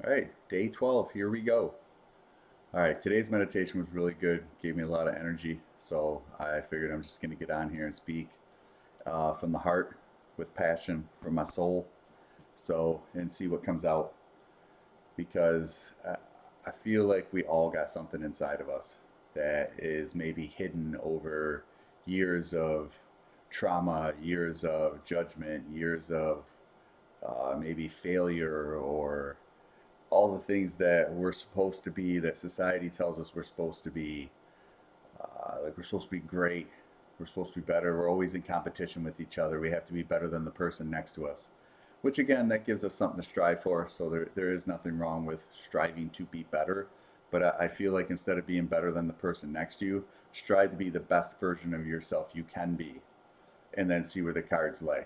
All right, day 12, here we go. All right, today's meditation was really good, gave me a lot of energy. So I figured I'm just going to get on here and speak from the heart with passion from my soul. And see what comes out because I feel like we all got something inside of us that is maybe hidden over years of trauma, years of judgment, years of maybe failure or all the things that we're supposed to be, that society tells us we're supposed to be, like we're supposed to be great, we're supposed to be better, we're always in competition with each other, we have to be better than the person next to us. Which again, that gives us something to strive for. So there is nothing wrong with striving to be better. But I feel like instead of being better than the person next to you, strive to be the best version of yourself you can be, and then see where the cards lay.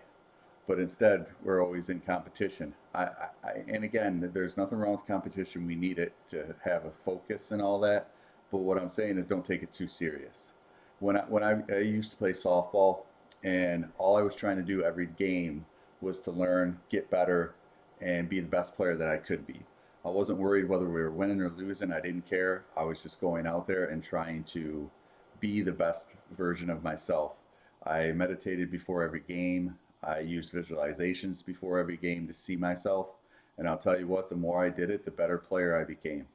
But instead, we're always in competition. And again, there's nothing wrong with competition. We need it to have a focus and all that. But what I'm saying is, don't take it too serious. I used to play softball, and all I was trying to do every game was to learn, get better, and be the best player that I could be. I wasn't worried whether we were winning or losing. I didn't care. I was just going out there and trying to be the best version of myself. I meditated before every game. I used visualizations before every game to see myself. And I'll tell you what, the more I did it, the better player I became.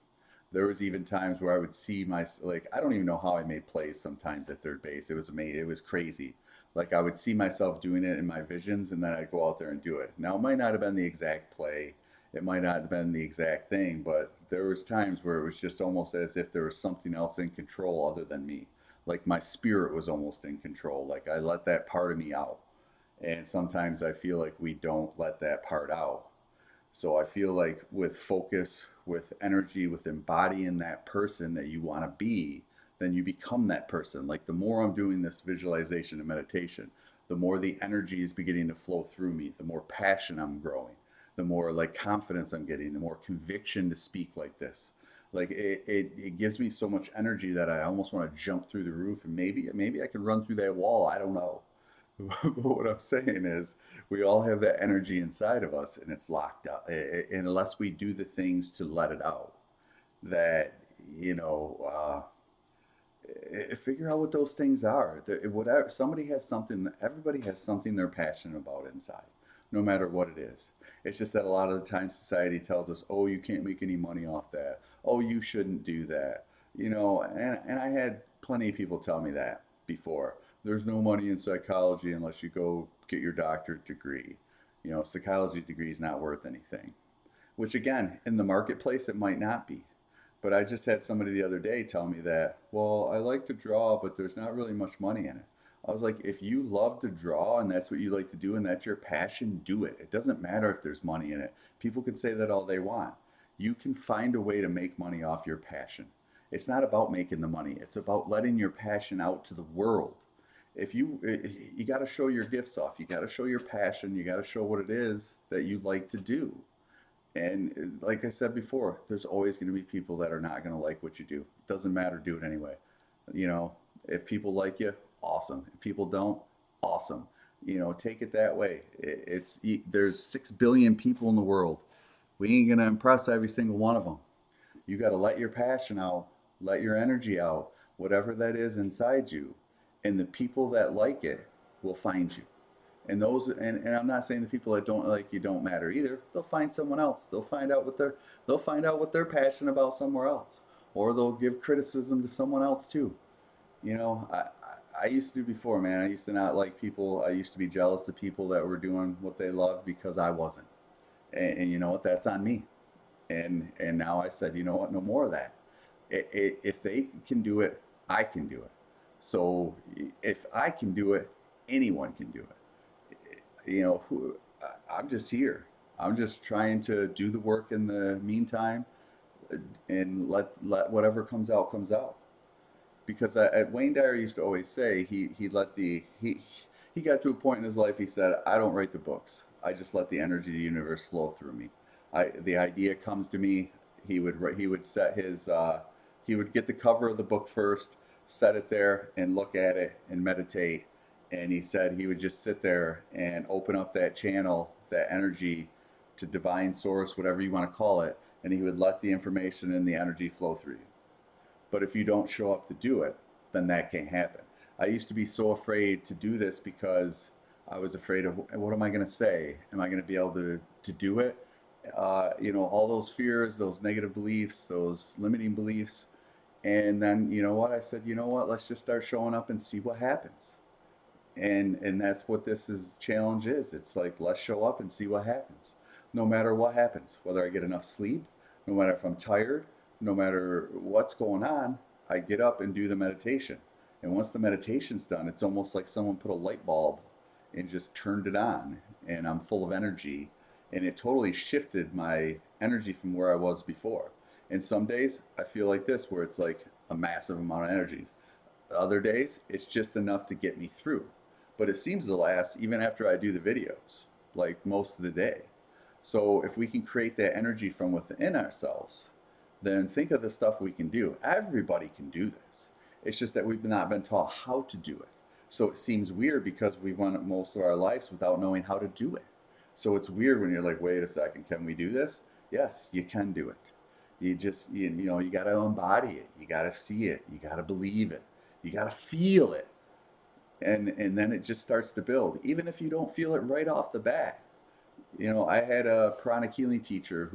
There was even times where I would see my, like, I don't even know how I made plays sometimes at third base. It was amazing. It was crazy. Like I would see myself doing it in my visions, and then I'd go out there and do it. Now it might not have been the exact play. It might not have been the exact thing, but there was times where it was just almost as if there was something else in control other than me. Like my spirit was almost in control. Like I let that part of me out. And sometimes I feel like we don't let that part out. So I feel like with focus, with energy, with embodying that person that you want to be, then you become that person. Like the more I'm doing this visualization and meditation, the more the energy is beginning to flow through me, the more passion I'm growing, the more like confidence I'm getting, the more conviction to speak like this. Like it gives me so much energy that I almost want to jump through the roof and maybe I can run through that wall. I don't know. But what I'm saying is, we all have that energy inside of us, and it's locked up. And unless we do the things to let it out, that you know, figure out what those things are. Whatever somebody has something, everybody has something they're passionate about inside, no matter what it is. It's just that a lot of the time society tells us, "Oh, you can't make any money off that. Oh, you shouldn't do that." And I had plenty of people tell me that before. There's no money in psychology unless you go get your doctorate degree. Psychology degree is not worth anything. Which again, in the marketplace, it might not be. But I just had somebody the other day tell me that, well, I like to draw, but there's not really much money in it. I was like, if you love to draw and that's what you like to do and that's your passion, do it. It doesn't matter if there's money in it. People can say that all they want. You can find a way to make money off your passion. It's not about making the money, it's about letting your passion out to the world. You got to show your gifts off, you got to show your passion, you got to show what it is that you like to do. And like I said before, there's always going to be people that are not going to like what you do. It doesn't matter, do it anyway. You know, if people like you, awesome. If people don't, awesome. Take it that way. There's 6 billion people in the world. We ain't going to impress every single one of them. You got to let your passion out, let your energy out, whatever that is inside you. And the people that like it will find you. And I'm not saying the people that don't like you don't matter either. They'll find someone else. They'll find out what they're passionate about somewhere else. Or they'll give criticism to someone else too. I used to do before, man. I used to not like people. I used to be jealous of people that were doing what they loved because I wasn't. And you know what? That's on me. And now I said, you know what? No more of that. If they can do it, I can do it. So if I can do it, anyone can do it. I'm just here. I'm just trying to do the work in the meantime, and let whatever comes out. Because Wayne Dyer used to always say he got to a point in his life. He said, "I don't write the books. I just let the energy of the universe flow through me. The idea comes to me. He would set his he would get the cover of the book first, set it there, and look at it and meditate. And he said he would just sit there and open up that channel, that energy to divine source, whatever you want to call it, and he would let the information and the energy flow through you. But if you don't show up to do it, then that can't happen. I used to be so afraid to do this because I was afraid of what am I going to say? Am I going to be able to do it? All those fears, those negative beliefs, those limiting beliefs. And then, you know what? I said, you know what? Let's just start showing up and see what happens. And that's what this is challenge is. It's like let's show up and see what happens. No matter what happens, whether I get enough sleep, no matter if I'm tired, no matter what's going on, I get up and do the meditation. And once the meditation's done, it's almost like someone put a light bulb and just turned it on, and I'm full of energy. And it totally shifted my energy from where I was before. And some days I feel like this, where it's like a massive amount of energy. Other days, it's just enough to get me through. But it seems to last even after I do the videos, like most of the day. So if we can create that energy from within ourselves, then think of the stuff we can do. Everybody can do this. It's just that we've not been taught how to do it. So it seems weird because we've run it most of our lives without knowing how to do it. So it's weird when you're like, wait a second, can we do this? Yes, you can do it. You got to embody it. You got to see it. You got to believe it. You got to feel it. And then it just starts to build, even if you don't feel it right off the bat. I had a pranic healing teacher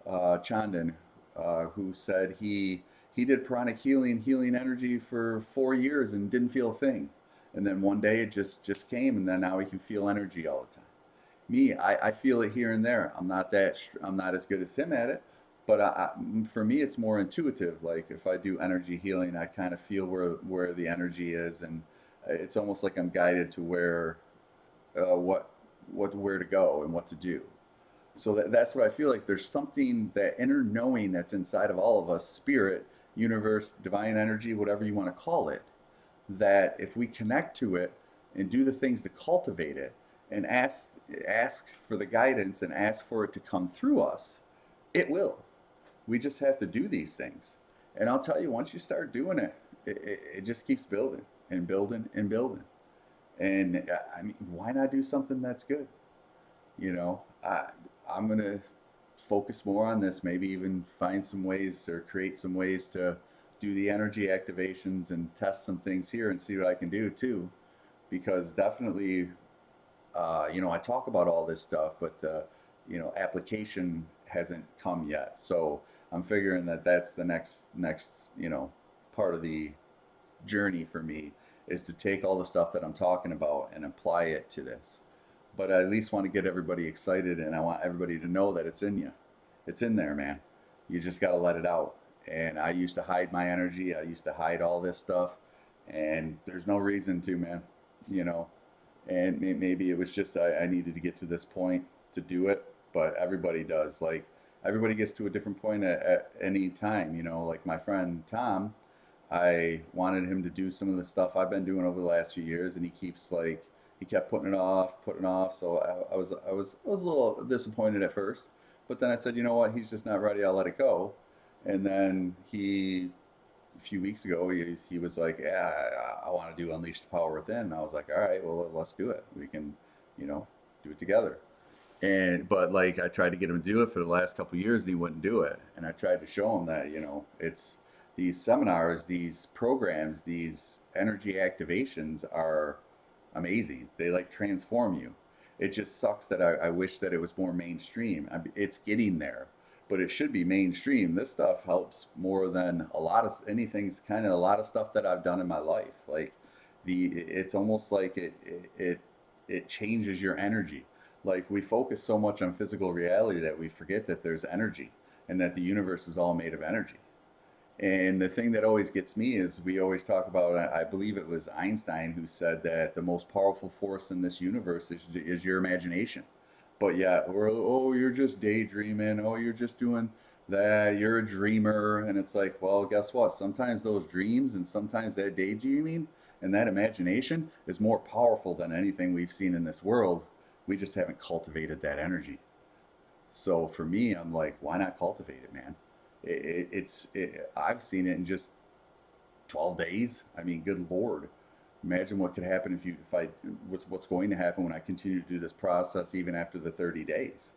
Chandan, who said he did pranic healing energy for 4 years and didn't feel a thing. And then one day it just came, and then now he can feel energy all the time. Me, I feel it here and there. I'm not as good as him at it, but for me, it's more intuitive. Like if I do energy healing, I kind of feel where the energy is, and it's almost like I'm guided to where, where to go and what to do. So that's what I feel like. There's something, that inner knowing that's inside of all of us, spirit, universe, divine energy, whatever you want to call it, that if we connect to it and do the things to cultivate it and ask for the guidance and ask for it to come through us, it will. We just have to do these things. And I'll tell you, once you start doing it, it just keeps building and building and building. And I mean, why not do something that's good? You know, I'm going to focus more on this, maybe even find some ways or create some ways to do the energy activations and test some things here and see what I can do too. Because definitely, I talk about all this stuff, but the, application hasn't come yet. So I'm figuring that that's the next, part of the journey for me is to take all the stuff that I'm talking about and apply it to this. But I at least want to get everybody excited, and I want everybody to know that it's in you. It's in there, man. You just got to let it out. And I used to hide my energy. I used to hide all this stuff, and there's no reason to, man. You know, and maybe it was just I needed to get to this point to do it, but everybody does. Like everybody gets to a different point at any time. Like my friend Tom, I wanted him to do some of the stuff I've been doing over the last few years, and he kept putting it off, putting it off. So I was a little disappointed at first, but then I said, you know what, he's just not ready. I'll let it go. And then a few weeks ago, he was like, yeah, I want to do Unleash the Power Within. And I was like, all right, well, let's do it. We can, do it together. But like I tried to get him to do it for the last couple of years, and he wouldn't do it. And I tried to show him that it's these seminars, these programs, these energy activations are amazing. They like transform you. It just sucks that I wish that it was more mainstream. It's getting there, but it should be mainstream. This stuff helps more than a lot of anything's kind of a lot of stuff that I've done in my life. Like it's almost like it changes your energy. Like we focus so much on physical reality that we forget that there's energy and that the universe is all made of energy. And the thing that always gets me is we always talk about, I believe it was Einstein who said that the most powerful force in this universe is your imagination. But yeah, oh, you're just daydreaming. Oh, you're just doing that. You're a dreamer. And it's like, well, guess what? Sometimes those dreams and sometimes that daydreaming and that imagination is more powerful than anything we've seen in this world. We just haven't cultivated that energy. So for me, I'm like, why not cultivate it, man? I've seen it in just 12 days. I mean, good Lord. Imagine what could happen what's going to happen when I continue to do this process even after the 30 days.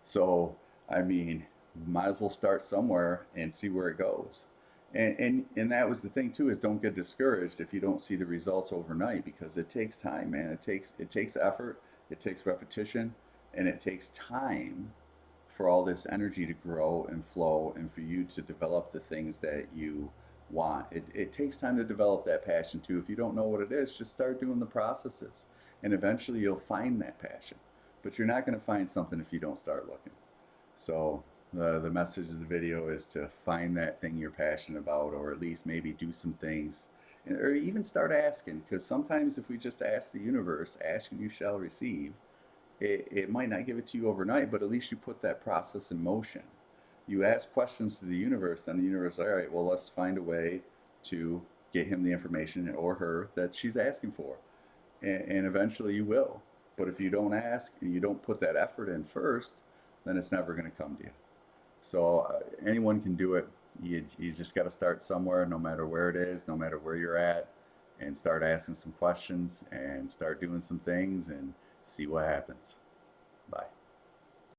So, I mean, might as well start somewhere and see where it goes. And that was the thing too, is don't get discouraged if you don't see the results overnight, because it takes time, man. It takes effort, it takes repetition, and it takes time for all this energy to grow and flow and for you to develop the things that you want. It takes time to develop that passion too. If you don't know what it is, just start doing the processes and eventually you'll find that passion. But you're not going to find something if you don't start looking. So the message of the video is to find that thing you're passionate about, or at least maybe do some things, or even start asking. Because sometimes if we just ask the universe, ask and you shall receive, it might not give it to you overnight, but at least you put that process in motion. You ask questions to the universe, and the universe, all right, well, let's find a way to get him the information or her that she's asking for. And eventually you will. But if you don't ask and you don't put that effort in first, then it's never going to come to you. So anyone can do it. You just got to start somewhere, no matter where it is, no matter where you're at, and start asking some questions and start doing some things and see what happens. Bye.